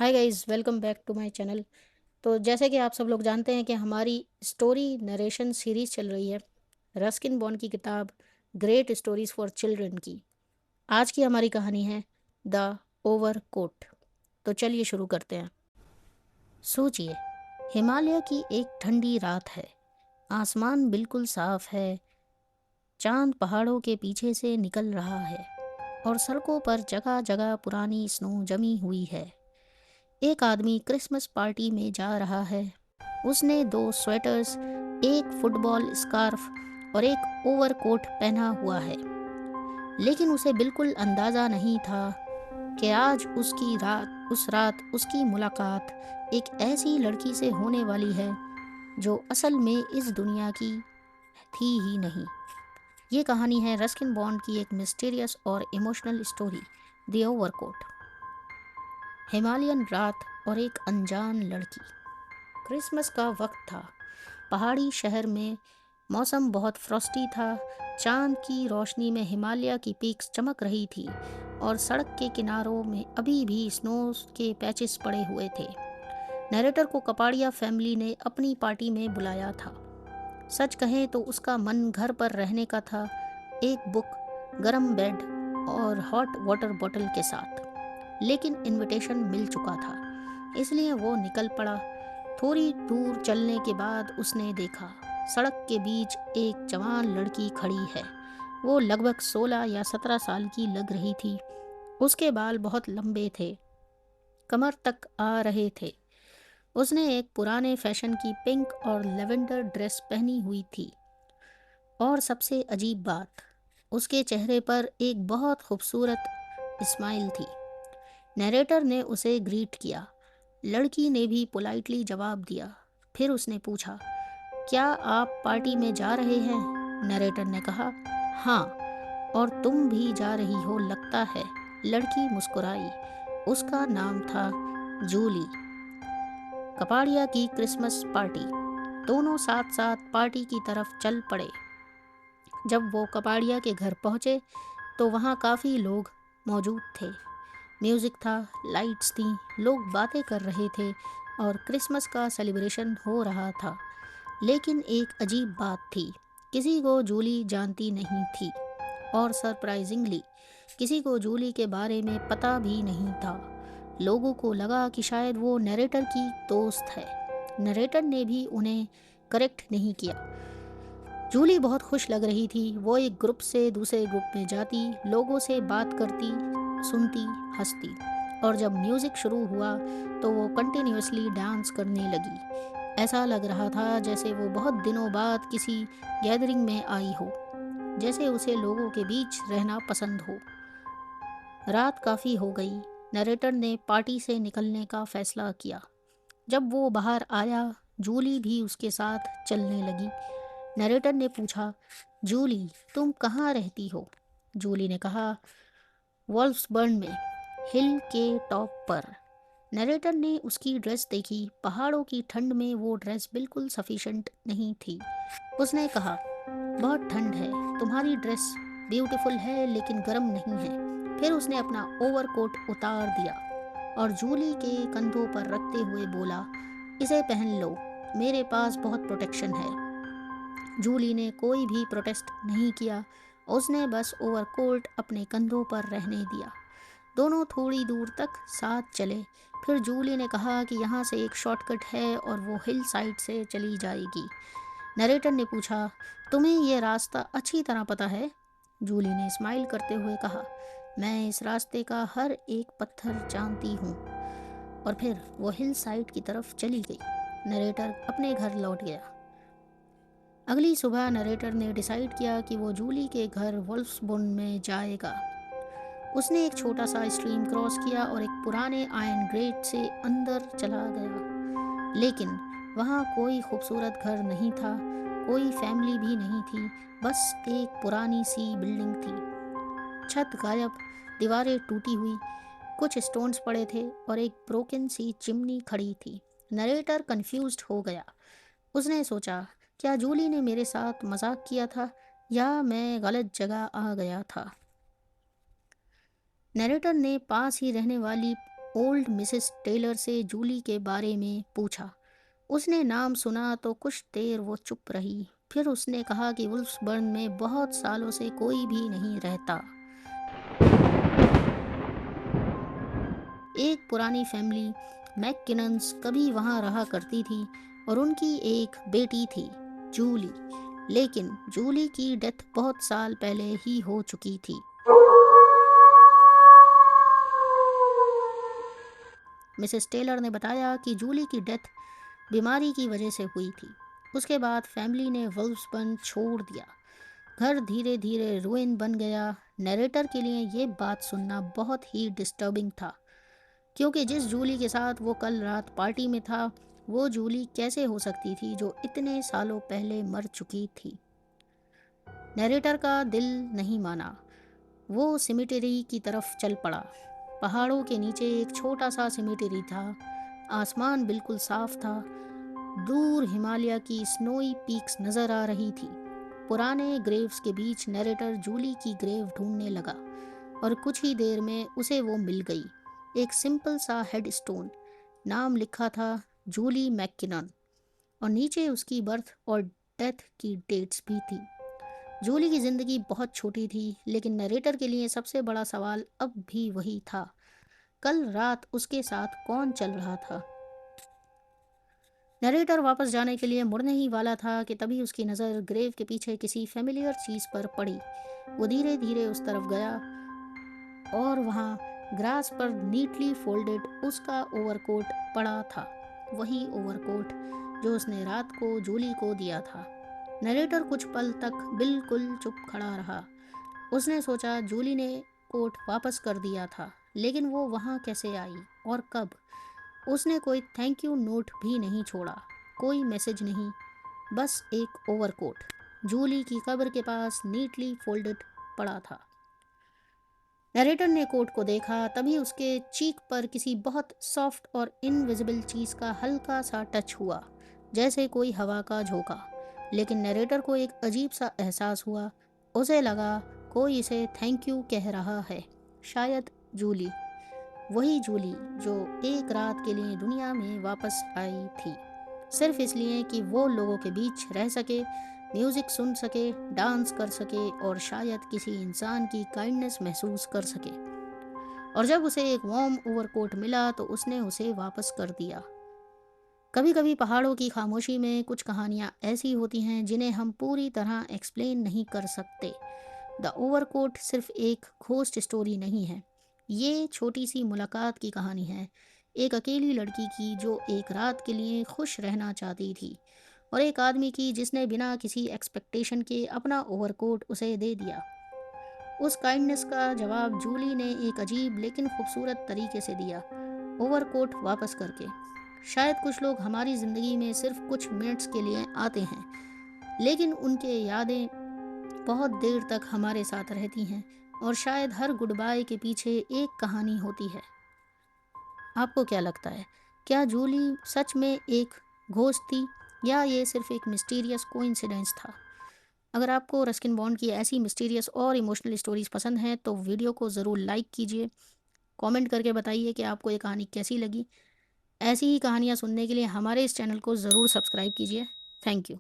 Hi guys, welcome back to my channel. तो जैसे कि आप सब लोग जानते हैं कि हमारी स्टोरी नरेशन सीरीज चल रही है रस्किन बॉन्ड की किताब ग्रेट स्टोरीज फॉर चिल्ड्रन की। आज की हमारी कहानी है द ओवर कोट। तो चलिए शुरू करते हैं। सोचिए, हिमालय की एक ठंडी रात है। आसमान बिल्कुल साफ है। चांद पहाड़ों के पीछे से निकल रहा है और सड़कों पर जगह जगह पुरानी स्नो जमी हुई है। एक आदमी क्रिसमस पार्टी में जा रहा है। उसने दो स्वेटर्स, एक फुटबॉल स्कार्फ और एक ओवरकोट पहना हुआ है। लेकिन उसे बिल्कुल अंदाजा नहीं था कि आज उस रात उसकी मुलाकात एक ऐसी लड़की से होने वाली है जो असल में इस दुनिया की थी ही नहीं। ये कहानी है रस्किन बॉन्ड की एक मिस्टीरियस और emotional story, the overcoat. Himalayan रात और एक अनजान लड़की। क्रिसमस का वक्त था। पहाड़ी शहर में मौसम बहुत फ्रॉस्टी था। चांद की रोशनी में हिमालय की पीक्स चमक रही थी और सड़क के किनारों में अभी भी स्नो के पैचेस पड़े हुए थे। नरेटर को कपाड़िया फैमिली ने अपनी पार्टी में बुलाया था। सच कहें तो उसका मन घर पर रहने का था, एक बुक, गरम बेड और हॉट वाटर बॉटल के साथ। लेकिन इनविटेशन मिल चुका था, इसलिए वो निकल पड़ा। थोड़ी दूर चलने के बाद उसने देखा, सड़क के बीच एक जवान लड़की खड़ी है। वो लगभग 16 या 17 साल की लग रही थी। उसके बाल बहुत लंबे थे, कमर तक आ रहे थे। उसने एक पुराने फैशन की पिंक और लेवेंडर ड्रेस पहनी हुई थी। और सबसे अजीब बात, उसके चेहरे पर एक बहुत खूबसूरत स्माइल थी। नरेटर ने उसे ग्रीट किया। लड़की ने भी पोलाइटली जवाब दिया। फिर उसने पूछा, क्या आप पार्टी में जा रहे हैं? नरेटर ने कहा, हाँ, और तुम भी जा रही हो लगता है। लड़की मुस्कुराई। उसका नाम था जूली। कपाड़िया की क्रिसमस पार्टी। दोनों साथ साथ पार्टी की तरफ चल पड़े। जब वो कपाड़िया के घर पहुंचे तो वहाँ काफ़ी लोग मौजूद थे। म्यूज़िक था, लाइट्स थीं, लोग बातें कर रहे थे और क्रिसमस का सेलिब्रेशन हो रहा था। लेकिन एक अजीब बात थी, किसी को जूली जानती नहीं थी और सरप्राइजिंगली किसी को जूली के बारे में पता भी नहीं था। लोगों को लगा कि शायद वो नरेटर की दोस्त है। नरेटर ने भी उन्हें करेक्ट नहीं किया। जूली बहुत खुश लग रही थी। वो एक ग्रुप से दूसरे ग्रुप में जाती, लोगों से बात करती, सुनती, हंसती। और जब म्यूज़िक शुरू हुआ तो वो कंटिन्यूअसली डांस करने लगी। ऐसा लग रहा था जैसे वो बहुत दिनों बाद किसी गैदरिंग में आई हो, जैसे उसे लोगों के बीच रहना पसंद हो। रात काफ़ी हो गई। नरेटर ने पार्टी से निकलने का फैसला किया। जब वो बाहर आया, जूली भी उसके साथ चलने लगी। नरेटर ने पूछा, जूली, तुम कहाँ रहती हो? जूली ने कहा, वॉल्फ्सबर्न में, हिल के टॉप पर। नरेटर ने उसकी ड्रेस देखी। पहाड़ों की ठंड में वो ड्रेस बिल्कुल सफिशेंट नहीं थी। उसने कहा, बहुत ठंड है, तुम्हारी ड्रेस ब्यूटीफुल है लेकिन गर्म नहीं है। फिर उसने अपना ओवरकोट उतार दिया और जूली के कंधों पर रखते हुए बोला, इसे पहन लो, मेरे पास बहुत प्रोटेक्शन है। जूली ने कोई भी प्रोटेस्ट नहीं किया। उसने बस ओवरकोट अपने कंधों पर रहने दिया। दोनों थोड़ी दूर तक साथ चले। फिर जूली ने कहा कि यहाँ से एक शॉर्टकट है और वो हिल साइड से चली जाएगी। नरेटर ने पूछा, तुम्हें ये रास्ता अच्छी तरह पता है? जूली ने स्माइल करते हुए कहा, मैं इस रास्ते का हर एक पत्थर जानती हूँ। और फिर वो हिल साइड की तरफ चली गई। नरेटर अपने घर लौट गया। अगली सुबह नरेटर ने डिसाइड किया कि वो जूली के घर वुल्फ्सबुर्न में जाएगा। उसने एक छोटा सा स्ट्रीम क्रॉस किया और एक पुराने आयरन गेट से अंदर चला गया। लेकिन वहाँ कोई खूबसूरत घर नहीं था, कोई फैमिली भी नहीं थी, बस एक पुरानी सी बिल्डिंग थी। छत गायब, दीवारें टूटी हुई, कुछ स्टोन्स पड़े थे और एक ब्रोकन सी चिमनी खड़ी थी। नरेटर कंफ्यूज्ड हो गया। उसने सोचा, क्या जूली ने मेरे साथ मजाक किया था या मैं गलत जगह आ गया था? नरेटर ने पास ही रहने वाली ओल्ड मिसेस टेलर से जूली के बारे में पूछा। उसने नाम सुना तो कुछ देर वो चुप रही। फिर उसने कहा कि वुल्फ्सबर्न में बहुत सालों से कोई भी नहीं रहता। एक पुरानी फैमिली मैककिनन्स कभी वहाँ रहा करती थी और उनकी एक बेटी थी, जूली। लेकिन जूली की डेथ बहुत साल पहले ही हो चुकी थी। मिसेस टेलर ने बताया कि जूली की डेथ बीमारी की वजह से हुई थी। उसके बाद फैमिली ने वुल्फ्सबर्न छोड़ दिया। घर धीरे धीरे रुइन बन गया। नरेटर के लिए ये बात सुनना बहुत ही डिस्टर्बिंग था, क्योंकि जिस जूली के साथ वो कल रात पार्टी में था, वो जूली कैसे हो सकती थी जो इतने सालों पहले मर चुकी थी। नरेटर का दिल नहीं माना। वो सिमिटरी की तरफ चल पड़ा। पहाड़ों के नीचे एक छोटा सा सिमिटरी था। आसमान बिल्कुल साफ था। दूर हिमालय की स्नोई पीक्स नजर आ रही थी। पुराने ग्रेव्स के बीच नरेटर जूली की ग्रेव ढूंढने लगा और कुछ ही देर में उसे वो मिल गई। एक सिंपल सा हेड स्टोन, नाम लिखा था जूली मैककिनन, और नीचे उसकी बर्थ और डेथ की डेट्स भी थी। जूली की जिंदगी बहुत छोटी थी, लेकिन नरेटर के लिए सबसे बड़ा सवाल अब भी वही था, कल रात उसके साथ कौन चल रहा था। नरेटर वापस जाने के लिए मुड़ने ही वाला था कि तभी उसकी नज़र ग्रेव के पीछे किसी फेमिलियर चीज़ पर पड़ी। वो धीरे धीरे उस तरफ गया और वहाँ ग्रास पर नीटली फोल्डेड उसका ओवरकोट पड़ा था। वही ओवरकोट जो उसने रात को जूली को दिया था। नरेटर कुछ पल तक बिल्कुल चुप खड़ा रहा। उसने सोचा जूली ने कोट वापस कर दिया था, लेकिन वो वहाँ कैसे आई और कब। उसने कोई थैंक यू नोट भी नहीं छोड़ा, कोई मैसेज नहीं, बस एक ओवरकोट जूली की कब्र के पास नीटली फोल्डेड पड़ा था। नरेटर ने कोट को देखा, तभी उसके चीक पर किसी बहुत सॉफ्ट और इनविजिबल चीज का हल्का सा टच हुआ, जैसे कोई हवा का झोंका। लेकिन नरेटर को एक अजीब सा एहसास हुआ। उसे लगा कोई इसे थैंक यू कह रहा है, शायद जूली, वही जूली जो एक रात के लिए दुनिया में वापस आई थी, सिर्फ इसलिए कि वो लोगों के बीच रह सके, म्यूजिक सुन सके, डांस कर सके और शायद किसी इंसान की काइंडनेस महसूस कर सके। और जब उसे एक वार्म ओवरकोट मिला तो उसने उसे वापस कर दिया। कभी कभी पहाड़ों की खामोशी में कुछ कहानियाँ ऐसी होती हैं जिन्हें हम पूरी तरह एक्सप्लेन नहीं कर सकते। द ओवरकोट सिर्फ एक घोस्ट स्टोरी नहीं है, ये छोटी सी मुलाकात की कहानी है। एक अकेली लड़की की जो एक रात के लिए खुश रहना चाहती थी, और एक आदमी की जिसने बिना किसी एक्सपेक्टेशन के अपना ओवरकोट उसे दे दिया। उस काइंडनेस का जवाब जूली ने एक अजीब लेकिन खूबसूरत तरीके से दिया, ओवरकोट वापस करके। शायद कुछ लोग हमारी ज़िंदगी में सिर्फ कुछ मिनट्स के लिए आते हैं, लेकिन उनके यादें बहुत देर तक हमारे साथ रहती हैं, और शायद हर गुड बाय के पीछे एक कहानी होती है। आपको क्या लगता है, क्या जूली सच में एक घोस्ट थी, या ये सिर्फ एक मिस्टीरियस कोइंसिडेंस था? अगर आपको रस्किन बॉन्ड की ऐसी मिस्टीरियस और इमोशनल स्टोरीज पसंद हैं तो वीडियो को ज़रूर लाइक कीजिए। कमेंट करके बताइए कि आपको ये कहानी कैसी लगी। ऐसी ही कहानियाँ सुनने के लिए हमारे इस चैनल को ज़रूर सब्सक्राइब कीजिए। Thank you.